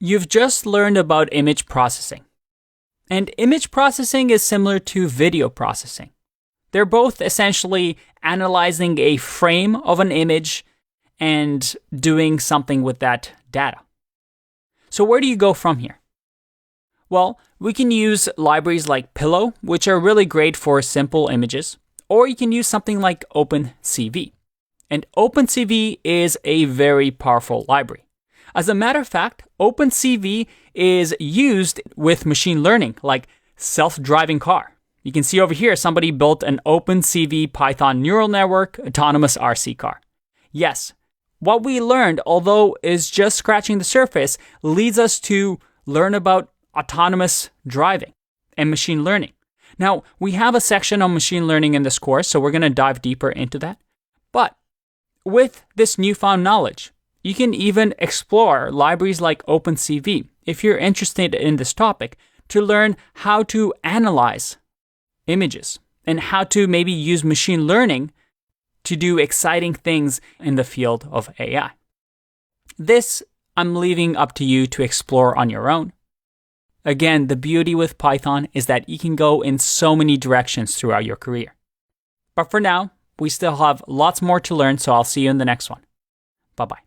You've just learned about image processing. And image processing is similar to video processing. They're both essentially analyzing a frame of an image and doing something with that data. So where do you go from here? Well, we can use libraries like Pillow, which are really great for simple images, or you can use something like OpenCV. And OpenCV is a very powerful library. As a matter of fact, OpenCV is used with machine learning, like self-driving car. You can see over here, somebody built an OpenCV Python neural network autonomous RC car. Yes, what we learned, although is just scratching the surface, leads us to learn about autonomous driving and machine learning. Now, we have a section on machine learning in this course, so we're going to dive deeper into that. But with this newfound knowledge, you can even explore libraries like OpenCV if you're interested in this topic to learn how to analyze images and how to maybe use machine learning to do exciting things in the field of AI. This I'm leaving up to you to explore on your own. Again, the beauty with Python is that you can go in so many directions throughout your career. But for now, we still have lots more to learn, so I'll see you in the next one. Bye-bye.